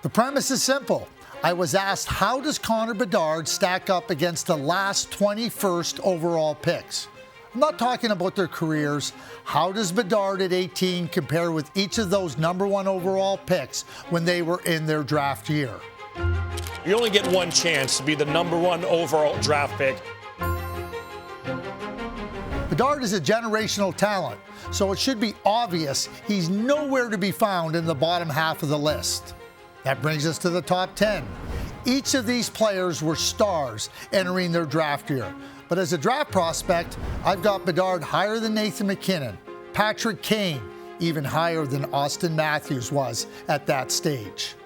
The premise is simple. I was asked, how does Connor Bedard stack up against the last 21st overall picks? I'm not talking about their careers. How does Bedard at 18 compare with each of those number 1 overall picks when they were in their draft year? You only get one chance to be the number 1 overall draft pick. Bedard is a generational talent, so it should be obvious he's nowhere to be found in the bottom half of the list. That brings us to the top 10. Each of these players were stars entering their draft year. But as a draft prospect, I've got Bedard higher than Nathan MacKinnon, Patrick Kane even higher than Austin Matthews was at that stage.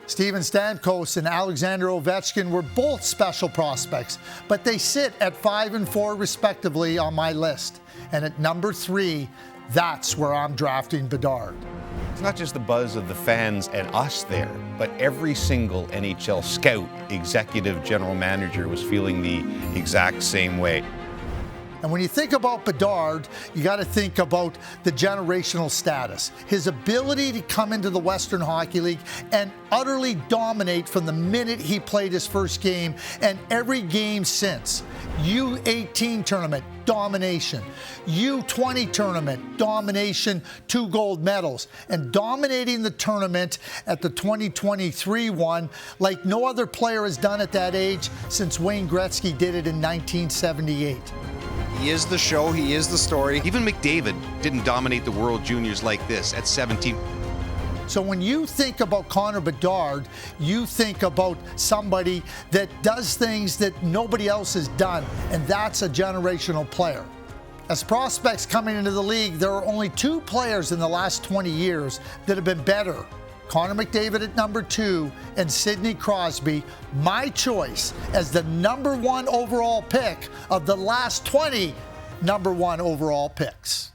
Steven Stamkos and Alexander Ovechkin were both special prospects, but they sit at 5 and 4 respectively on my list. And at number 3, that's where I'm drafting Bedard. It's not just the buzz of the fans and us there, but every single NHL scout, executive, general manager was feeling the exact same way. And when you think about Bedard, you got to think about the generational status. His ability to come into the Western Hockey League and utterly dominate from the minute he played his first game and every game since. U18 tournament, domination. U20 tournament, domination, 2 gold medals. And dominating the tournament at the 2023 one like no other player has done at that age since Wayne Gretzky did it in 1978. He is the show, he is the story. Even McDavid didn't dominate the World Juniors like this at 17. So when you think about Connor Bedard, you think about somebody that does things that nobody else has done, and that's a generational player. As prospects coming into the league, there are only 2 players in the last 20 years that have been better. Connor McDavid at number 2 and Sidney Crosby, my choice as the number 1 overall pick of the last 20 number 1 overall picks.